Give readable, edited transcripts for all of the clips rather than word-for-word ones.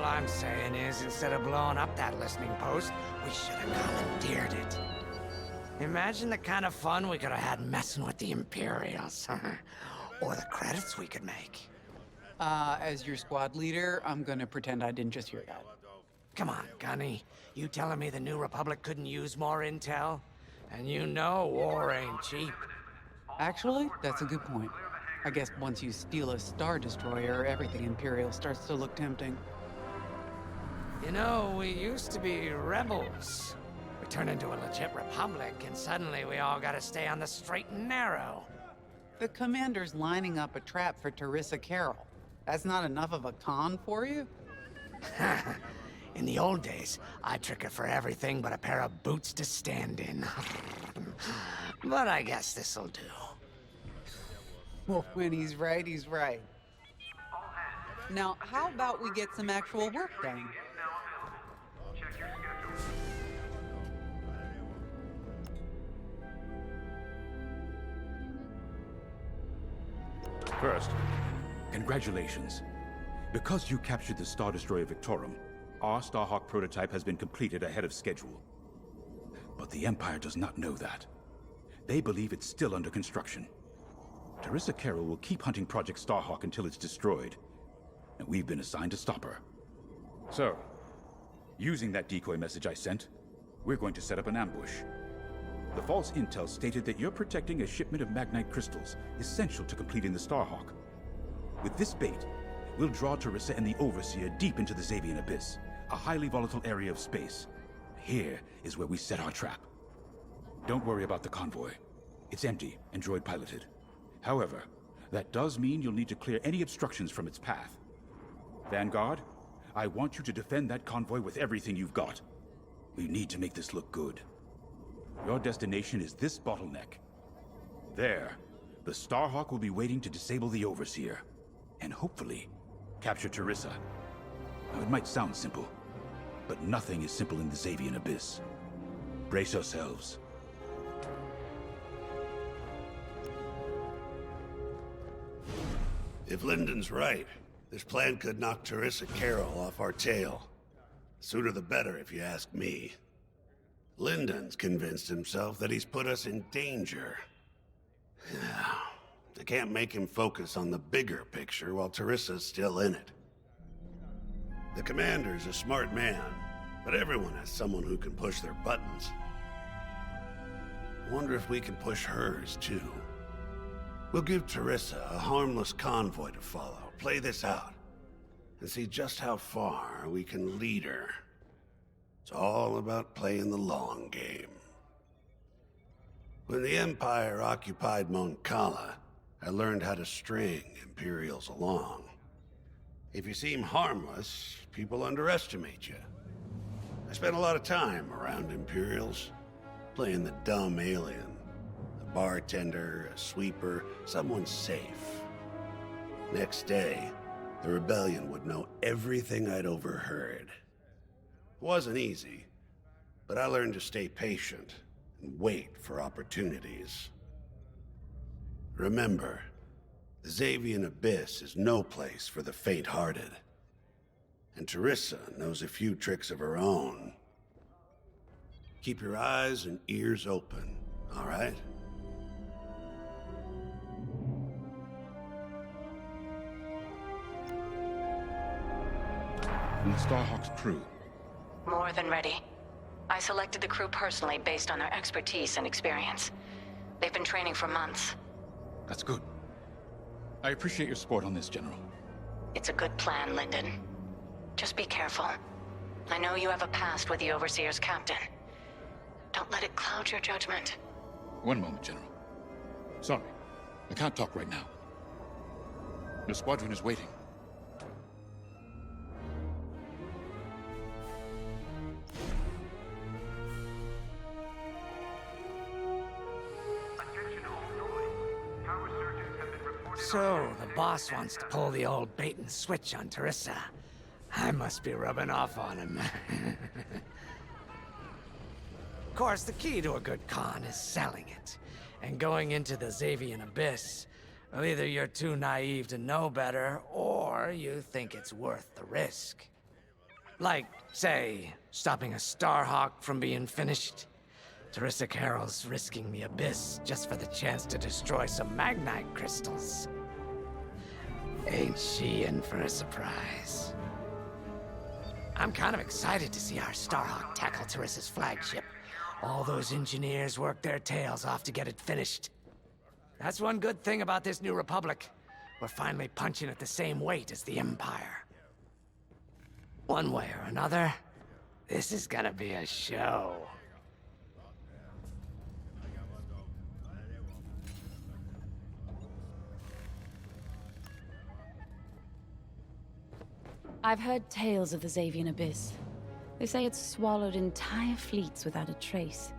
I'm saying is, instead of blowing up that listening post, we should have commandeered it. Imagine the kind of fun we could have had messing with the Imperials. Or the credits we could make. As your squad leader, I'm gonna pretend I didn't just hear that. Come on, Gunny. You telling me the New Republic couldn't use more intel? And you know war ain't cheap. Actually, that's a good point. I guess once you steal a Star Destroyer, everything Imperial starts to look tempting. You know, we used to be rebels. We turned into a legit republic, and suddenly we all gotta stay on the straight and narrow. The commander's lining up a trap for Teresa Carroll. That's not enough of a con for you? In the old days, I'd trick her for everything but a pair of boots to stand in. But I guess this'll do. Well, when he's right, he's right. Now, how about we get some actual work done? First, congratulations. Because you captured the Star Destroyer Victorum, our Starhawk prototype has been completed ahead of schedule. But the Empire does not know that. They believe it's still under construction. Teresa Carroll will keep hunting Project Starhawk until it's destroyed, and we've been assigned to stop her. So, using that decoy message I sent, we're going to set up an ambush. The false intel stated that you're protecting a shipment of Magnite crystals, essential to completing the Starhawk. With this bait, we'll draw Teresa and the Overseer deep into the Xavian Abyss, a highly volatile area of space. Here is where we set our trap. Don't worry about the convoy. It's empty and droid-piloted. However, that does mean you'll need to clear any obstructions from its path. Vanguard, I want you to defend that convoy with everything you've got. We need to make this look good. Your destination is this bottleneck. There, the Starhawk will be waiting to disable the Overseer, and hopefully, capture Teresa. Now, it might sound simple, but nothing is simple in the Xavian Abyss. Brace yourselves. If Lyndon's right, this plan could knock Teresa Carroll off our tail. Sooner the better, if you ask me. Lyndon's convinced himself that he's put us in danger. They can't make him focus on the bigger picture while Teresa's still in it. The commander's a smart man, but everyone has someone who can push their buttons. I wonder if we can push hers, too. We'll give Teresa a harmless convoy to follow, play this out, and see just how far we can lead her. It's all about playing the long game. When the Empire occupied Mon Cala, I learned how to string Imperials along. If you seem harmless, people underestimate you. I spent a lot of time around Imperials, playing the dumb alien. A bartender, a sweeper, someone safe. Next day, the rebellion would know everything I'd overheard. It wasn't easy, but I learned to stay patient and wait for opportunities. Remember, the Xavian Abyss is no place for the faint-hearted. And Teresa knows a few tricks of her own. Keep your eyes and ears open, all right? And the Starhawk's crew. More than ready. I selected the crew personally based on their expertise and experience. They've been training for months. That's good. I appreciate your support on this, General. It's a good plan, Lyndon. Just be careful. I know you have a past with the Overseer's captain. Don't let it cloud your judgment. One moment, General. Sorry, I can't talk right now. Your squadron is waiting. So, the boss wants to pull the old bait and switch on Teresa. I must be rubbing off on him. Of course, the key to a good con is selling it. And going into the Xavian Abyss, well, either you're too naive to know better, or you think it's worth the risk. Like, say, stopping a Starhawk from being finished. Teresa Carroll's risking the Abyss just for the chance to destroy some Magnite crystals. Ain't she in for a surprise? I'm kind of excited to see our Starhawk tackle Teresa's flagship. All those engineers worked their tails off to get it finished. That's one good thing about this new Republic. We're finally punching at the same weight as the Empire. One way or another, this is gonna be a show. I've heard tales of the Xavian Abyss. They say it's swallowed entire fleets without a trace.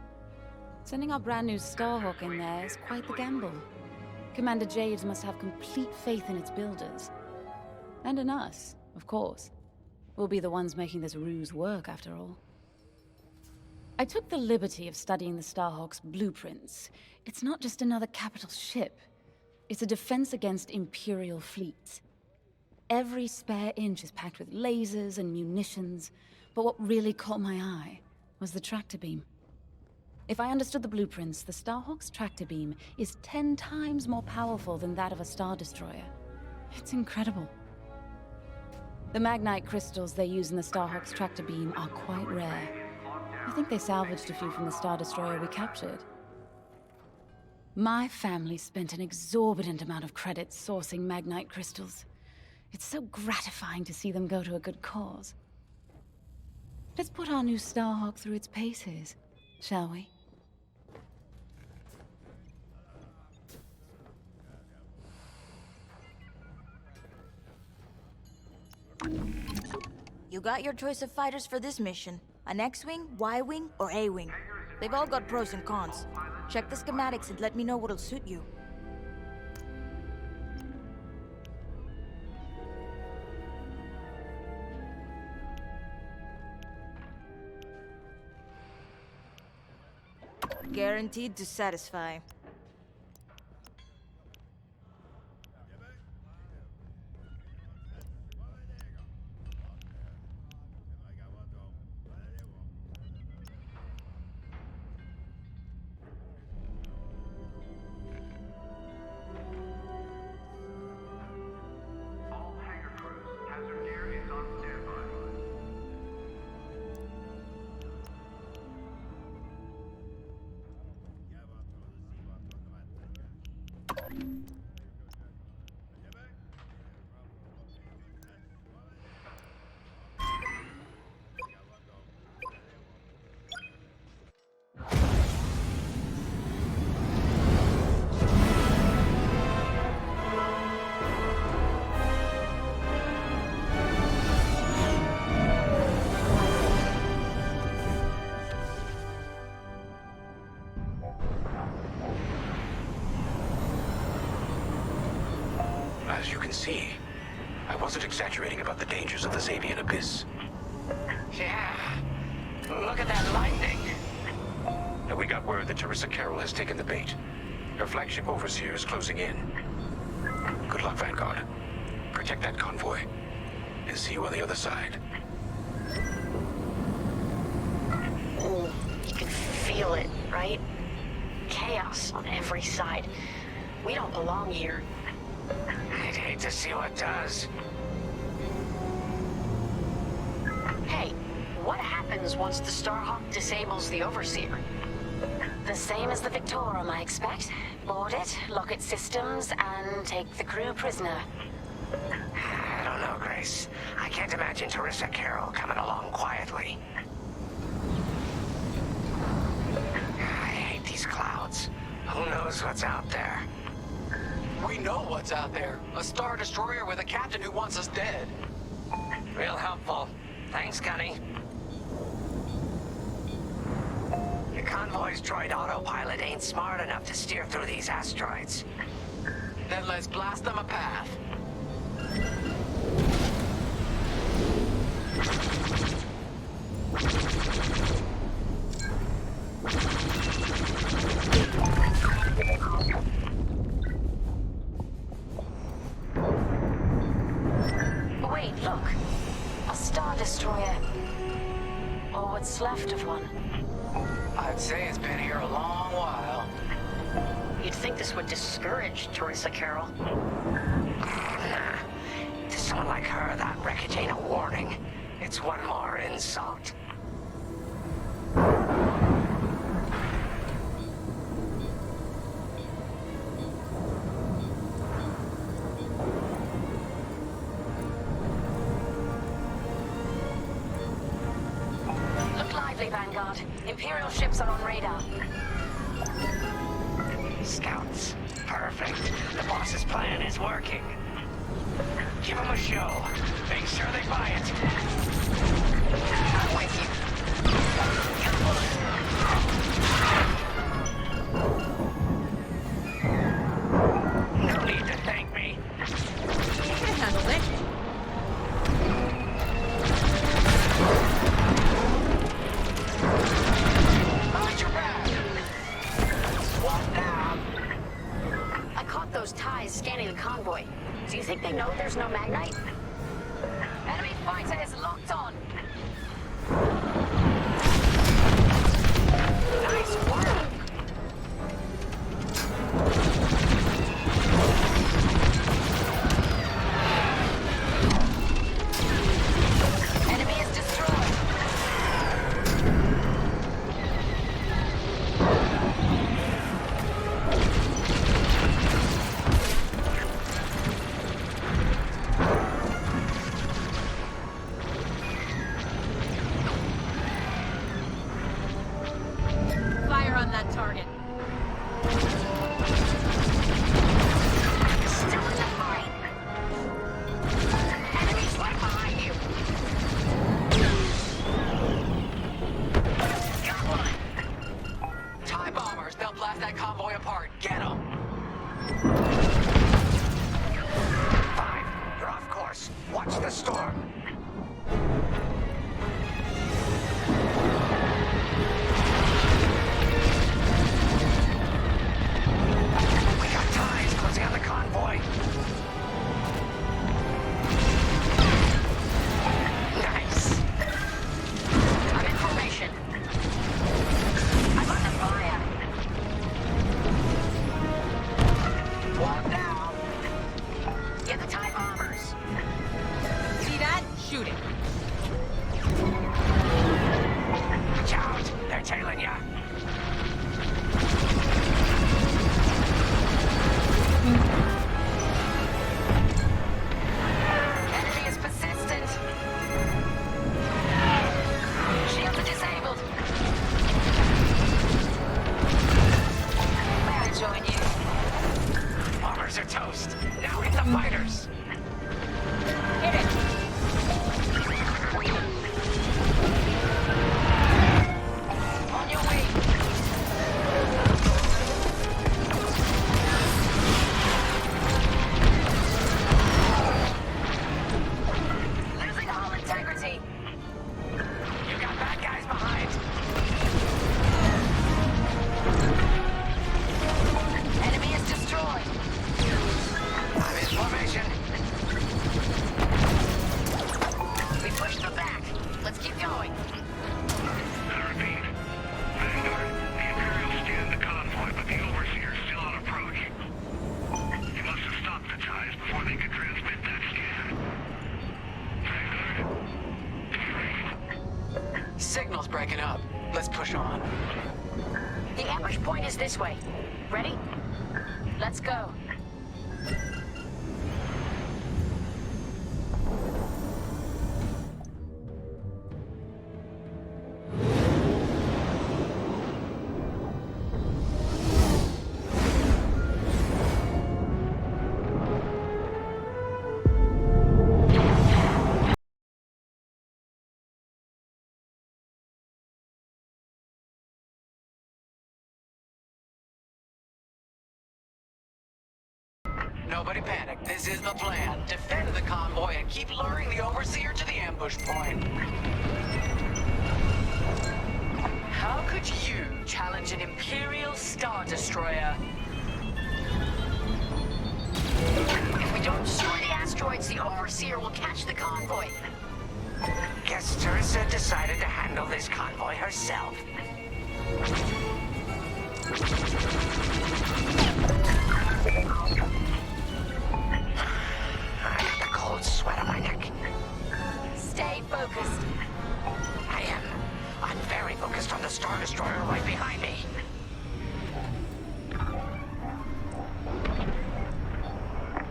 Sending our brand new Starhawk in there is quite the gamble. Commander Jades must have complete faith in its builders. And in us, of course. We'll be the ones making this ruse work, after all. I took the liberty of studying the Starhawk's blueprints. It's not just another capital ship. It's a defense against Imperial fleets. Every spare inch is packed with lasers and munitions, but what really caught my eye was the tractor beam. If I understood the blueprints, the Starhawk's tractor beam is 10 times more powerful than that of a Star Destroyer. It's incredible. The Magnite crystals they use in the Starhawk's tractor beam are quite rare. I think they salvaged a few from the Star Destroyer we captured. My family spent an exorbitant amount of credits sourcing Magnite crystals. It's so gratifying to see them go to a good cause. Let's put our new Starhawk through its paces, shall we? You got your choice of fighters for this mission. An X-Wing, Y-Wing, or A-Wing. They've all got pros and cons. Check the schematics and let me know what'll suit you. Guaranteed to satisfy. As you can see, I wasn't exaggerating about the dangers of the Xavian Abyss. Yeah. Look at that lightning. And we got word that Teresa Carroll has taken the bait. Her flagship Overseer is closing in. Good luck, Vanguard. Protect that convoy. And see you on the other side. Oh, you can feel it, right? Chaos on every side. We don't belong here. I'd hate to see what does. Hey, what happens once the Starhawk disables the Overseer? The same as the Victorum, I expect. Board it, lock its systems, and take the crew prisoner. I don't know, Grace. I can't imagine Teresa Carroll coming along quietly. I hate these clouds. Who knows what's out there? We know what's out there. A Star Destroyer with a captain who wants us dead. Real helpful. Thanks, Gunny. Your convoy's droid autopilot ain't smart enough to steer through these asteroids. Then let's blast them a path. Wait, look. A Star Destroyer of one. I'd say it's been here a long while. You'd think this would discourage Teresa Carroll. To someone like her, that wreckage ain't a warning. It's one more insult. Look lively, Vanguard. Imperial ships are on radar. Scouts. Perfect. The boss's plan is working. Give them a show. Make sure they buy it. I'm with you. No need to thank me. You can handle it. Mind your back! Swap down! I caught those ties scanning the convoy. Do you think they know there's no Magnite? Enemy fighter is locked on! Nice work! Enemy is destroyed! Fire on that target. Still in the fight! Enemies right behind you! Got one! TIE bombers, they'll blast that convoy apart. Get them! 5. You're off course. Watch the storm. We got ties closing on the convoy. Nice. I'm in formation. I'm under fire! One down! Get the TIE bombers! See that? Shoot it. Watch out. They're tailing ya. Enemy is persistent! Shields are disabled! May I join you? Bombers are toast. Now hit the fighters. Hit it! On your way! Losing hull integrity! You got bad guys behind. Enemy is destroyed! I'm in formation. We pushed them back! Let's keep going! I repeat. Vanguard, the Imperials stand the convoy, but the Overseer's still on approach. You must have stopped the ties before they could transmit that scan. Vanguard, Signal's breaking up. Let's push on. The ambush point is this way. Ready? Let's go. Nobody panic. This is the plan. Defend the convoy and keep luring the Overseer to the ambush point. How could you challenge an Imperial Star Destroyer? If we don't destroy the asteroids, the Overseer will catch the convoy. Guess Teresa decided to handle this convoy herself. I got the cold sweat on my neck. Stay focused. I am. I'm very focused on the Star Destroyer right behind me.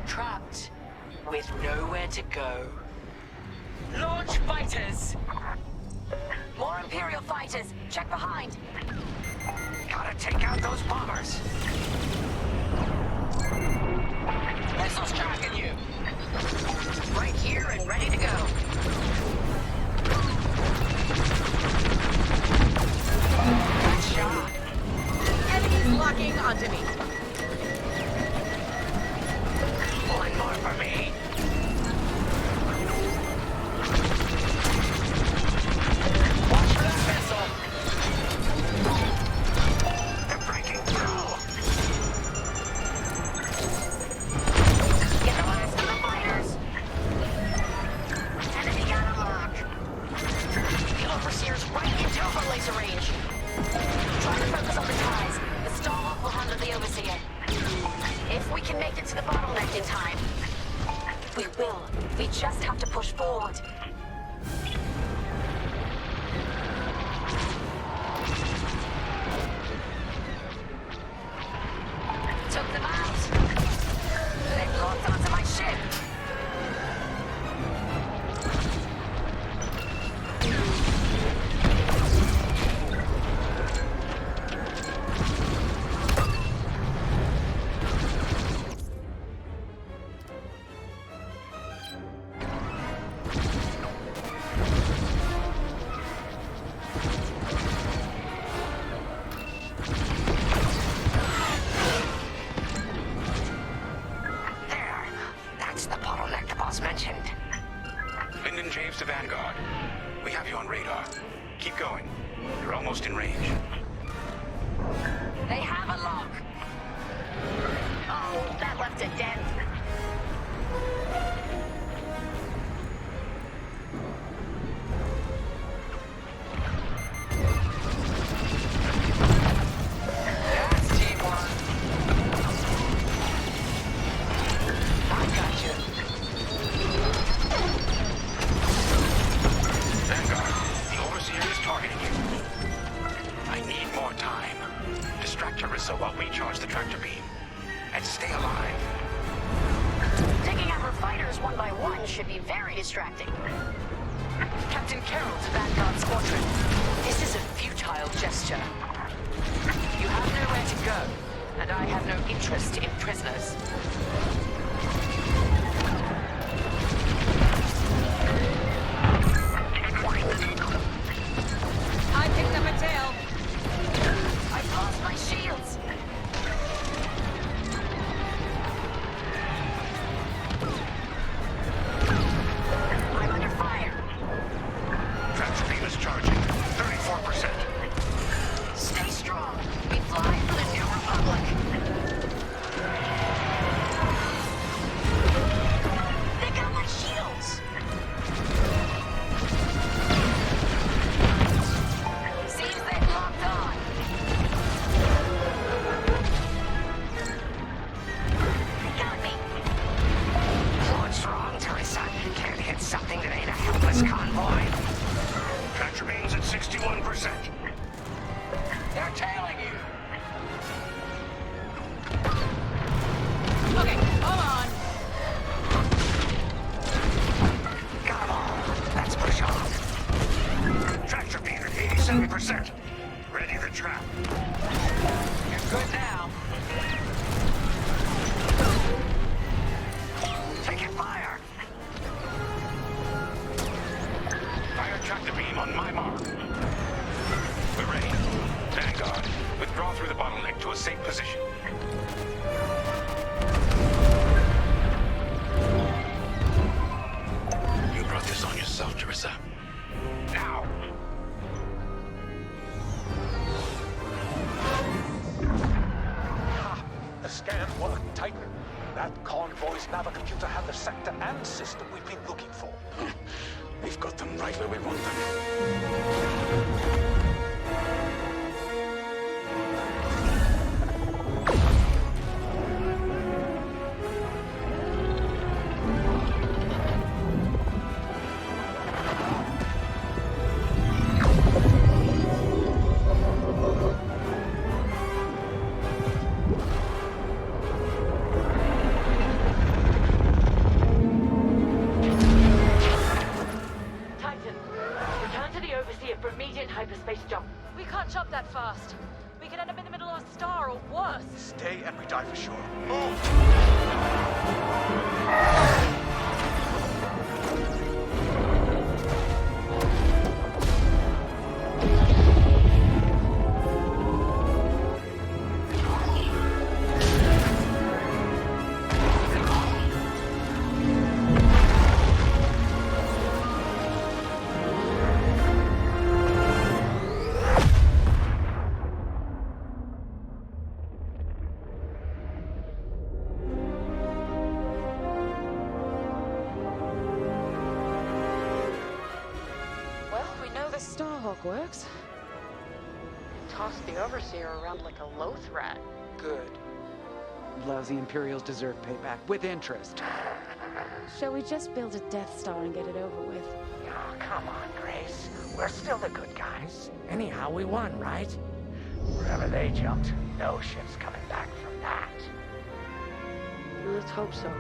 Trapped with nowhere to go. Launch fighters! More Imperial fighters. Check behind. Gotta take out those bombers. Missiles tracking you! Right here and ready to go. Good shot! Enemies locking onto me. One more for me. Watch for that missile! They're breaking through. Get the last of the fighters. Enemy got a lock. The Overseer's right into our laser range. Try to focus on the ties. The Starhawk will handle the Overseer. If we can make it to the bottleneck in time. We will. We just have to push forward. Took them out. They've locked onto my ship. There. That's the bottleneck the boss mentioned. Lyndon James to Vanguard. We have you on radar. Keep going. You're almost in range. They have a lock. Oh, that left a dent. That's teamwork! I got you! Vanguard, the Overseer is targeting you. I need more time. Distract Teresa while we charge the tractor beam. And stay alive. Taking out her fighters one by one should be very distracting. Captain Carroll to Vanguard Squadrons. This is a futile gesture. You have nowhere to go, and I have no interest in prisoners. I picked up a tail. I've lost my shields. I'm under fire. Tractor beam is charging. 34%. Stay strong. We fly for the New Republic. They got my shields. Seems they've locked on. They got me. What's wrong, Teresa? Can't hit something that ain't a helpless convoy. Tractor beam's at 61%. They're tailing you! Okay, hold on. Got 'em all. Let's push on. Tractor beam at 87%. Ready to trap. You're good now. Taking fire. Fire tractor beam on my mark. We're ready. Vanguard, withdraw through the bottleneck to a safe position. You brought this on yourself, Teresa. Now! The scan worked Titan. That convoy's navicomputer had the sector and system we've been looking for. We've got them right where we want them. Titan, return to the Overseer for immediate hyperspace jump. We can't jump that fast. We could end up in the middle of a star or worse. Stay and we die for sure. Move! Well, we know the Starhawk works. Toss the Overseer around like a loath rat. Good. Lousy Imperials deserve payback, with interest. Shall we just build a Death Star and get it over with? Oh, come on, Grace. We're still the good guys. Anyhow, we won, right? Wherever they jumped, no ship's coming back from that. Let's hope so.